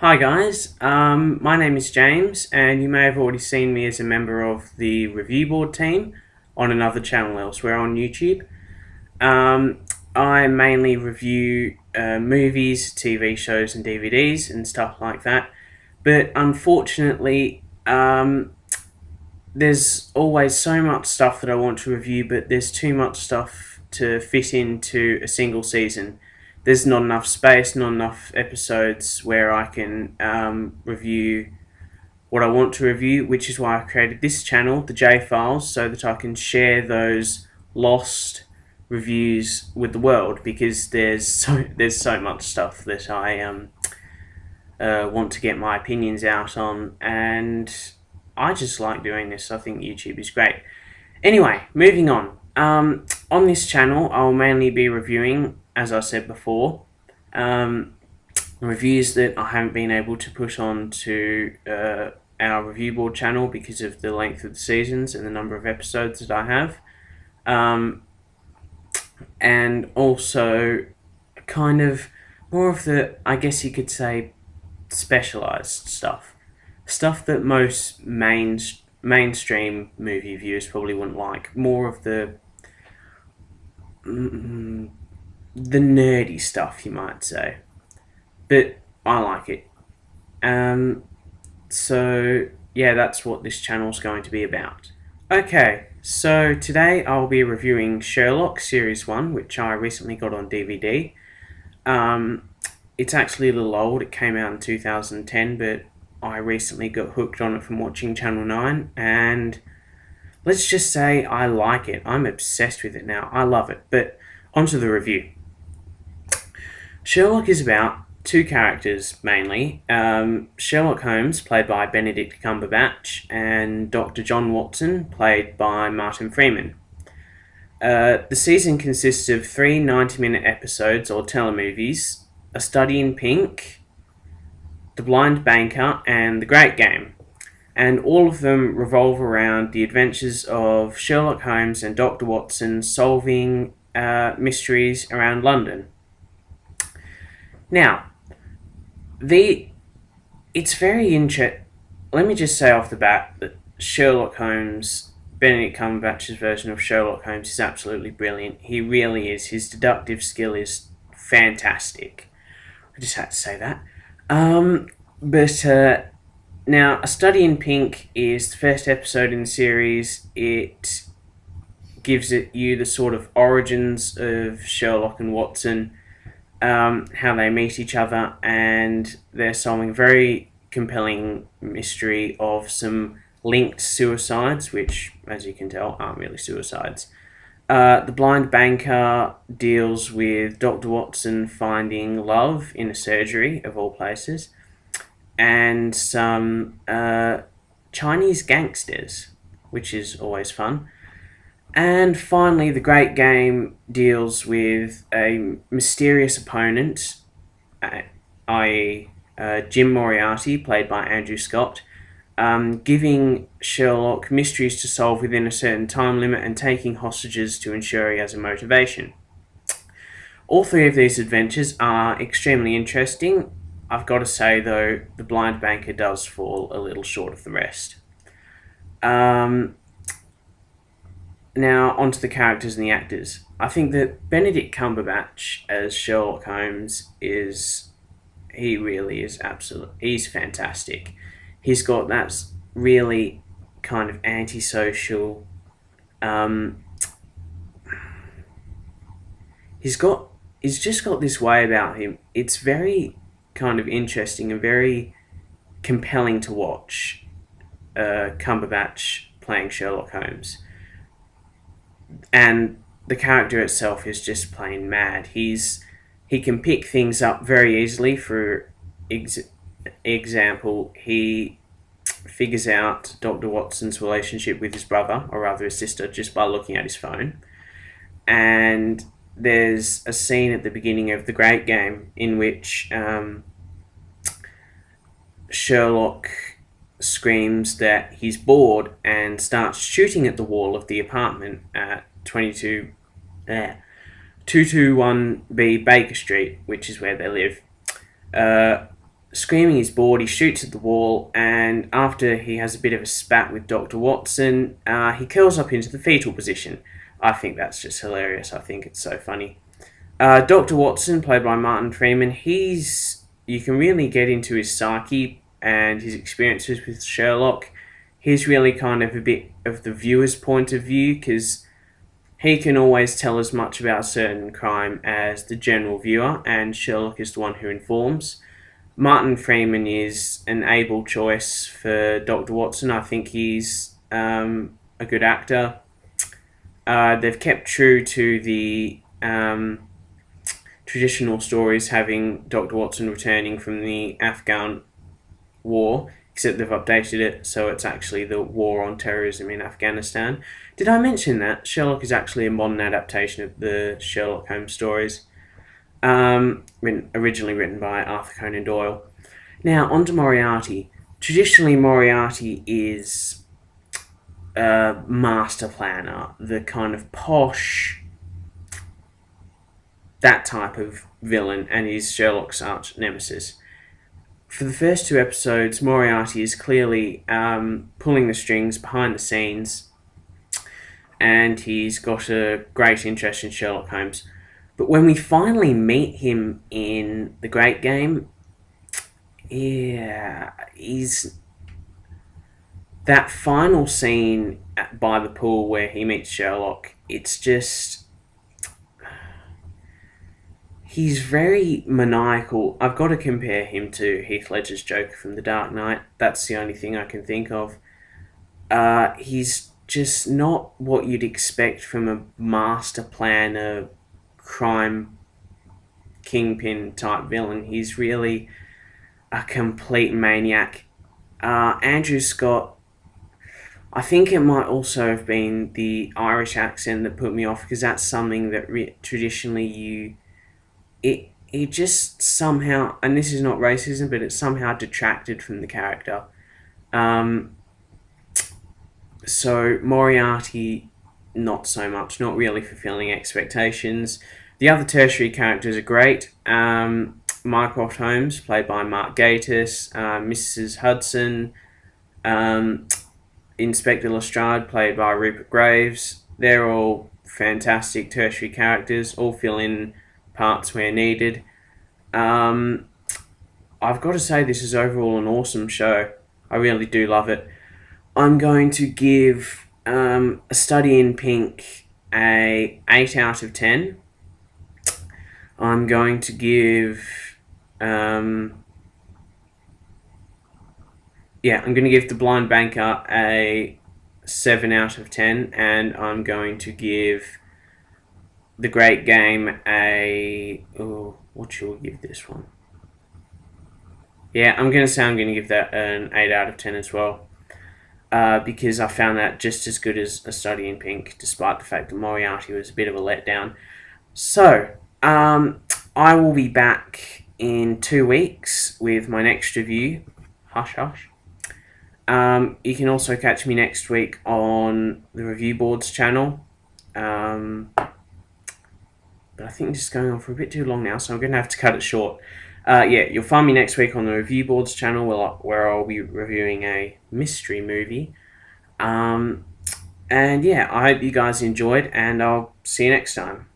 Hi guys, my name is James, and you may have already seen me as a member of the review board team on another channel elsewhere on YouTube. Um, I mainly review movies, TV shows, and DVDs and stuff like that. But unfortunately, there's always so much stuff that I want to review, but there's too much stuff to fit into a single season. There's not enough space, not enough episodes where I can review what I want to review, which is why I created this channel, the J Files, so that I can share those lost reviews with the world, because there's so much stuff that I want to get my opinions out on, and I just like doing this. I think YouTube is great. Anyway, moving on. On this channel, I'll mainly be reviewing, as I said before, reviews that I haven't been able to put on to our review board channel because of the length of the seasons and the number of episodes that I have. And also kind of more of the, I guess you could say, specialized stuff. Stuff that most mainstream movie viewers probably wouldn't like. More of the nerdy stuff, you might say. But I like it. So yeah, that's what this channel's going to be about. Okay, so today I'll be reviewing Sherlock Series 1, which I recently got on DVD. It's actually a little old. It came out in 2010, but I recently got hooked on it from watching Channel 9, and let's just say I like it. I'm obsessed with it now. I love it. But onto the review. Sherlock is about two characters, mainly. Sherlock Holmes, played by Benedict Cumberbatch, and Dr. John Watson, played by Martin Freeman. The season consists of three 90-minute episodes or telemovies, A Study in Pink, The Blind Banker, and The Great Game. And all of them revolve around the adventures of Sherlock Holmes and Dr. Watson solving mysteries around London. Now, it's very interesting. Let me just say off the bat that Sherlock Holmes, Benedict Cumberbatch's version of Sherlock Holmes, is absolutely brilliant. He really is. His deductive skill is fantastic. I just had to say that. Now, A Study in Pink is the first episode in the series. It gives you the sort of origins of Sherlock and Watson, how they meet each other, and they're solving a very compelling mystery of some linked suicides, which, as you can tell, aren't really suicides. The Blind Banker deals with Dr. Watson finding love in a surgery, of all places, and some Chinese gangsters, which is always fun. And finally, The Great Game deals with a mysterious opponent, i.e. Jim Moriarty, played by Andrew Scott, giving Sherlock mysteries to solve within a certain time limit and taking hostages to ensure he has a motivation. All three of these adventures are extremely interesting. I've got to say, though, The Blind Banker does fall a little short of the rest. Now, onto the characters and the actors. I think that Benedict Cumberbatch as Sherlock Holmes he really is he's fantastic. He's got that really kind of antisocial, he's just got this way about him. It's very kind of interesting and very compelling to watch Cumberbatch playing Sherlock Holmes. And the character itself is just plain mad. He can pick things up very easily. For example, he figures out Dr. Watson's relationship with his brother, or rather his sister, just by looking at his phone. And there's a scene at the beginning of The Great Game in which Sherlock screams that he's bored and starts shooting at the wall of the apartment at 221B Baker Street, which is where they live. screaming he's bored, he shoots at the wall, and after he has a bit of a spat with Dr. Watson, he curls up into the fetal position. I think that's just hilarious. I think it's so funny. Dr. Watson, played by Martin Freeman, you can really get into his psyche and his experiences with Sherlock. He's really kind of a bit of the viewer's point of view, because he can always tell as much about a certain crime as the general viewer, and Sherlock is the one who informs. Martin Freeman is an able choice for Dr. Watson. I think he's a good actor. They've kept true to the traditional stories, having Dr. Watson returning from the Afghan war, except they've updated it so it's actually the war on terrorism in Afghanistan. Did I mention that Sherlock is actually a modern adaptation of the Sherlock Holmes stories, originally written by Arthur Conan Doyle? Now, on to Moriarty. Traditionally, Moriarty is a master planner, the kind of posh, that type of villain, and he's Sherlock's arch nemesis. For the first two episodes, Moriarty is clearly pulling the strings behind the scenes, and he's got a great interest in Sherlock Holmes. But when we finally meet him in The Great Game, yeah, he's... that final scene by the pool where he meets Sherlock, it's just... he's very maniacal. I've got to compare him to Heath Ledger's Joker from The Dark Knight. That's the only thing I can think of. He's just not what you'd expect from a master planner, crime kingpin type villain. He's really a complete maniac. Andrew Scott, I think it might also have been the Irish accent that put me off, because that's something that traditionally it just somehow, and this is not racism, but it somehow detracted from the character. So Moriarty, not so much, not really fulfilling expectations. The other tertiary characters are great. Mycroft Holmes, played by Mark Gatiss, Mrs. Hudson, Inspector Lestrade, played by Rupert Graves. They're all fantastic tertiary characters, all fill in parts where needed. I've got to say, this is overall an awesome show. I really do love it. I'm going to give A Study in Pink a 8 out of 10. I'm going to give... I'm going to give The Blind Banker a 7 out of 10, and I'm going to give The Great Game a... oh, what should we give this one? Yeah, I'm going to give that an 8 out of 10 as well. Because I found that just as good as A Study in Pink, despite the fact that Moriarty was a bit of a letdown. So, I will be back in 2 weeks with my next review. Hush, hush. You can also catch me next week on the Review Boards channel. But I think this is going on for a bit too long now, so I'm going to have to cut it short. You'll find me next week on the Review Boards channel, where I'll be reviewing a mystery movie. And yeah, I hope you guys enjoyed, and I'll see you next time.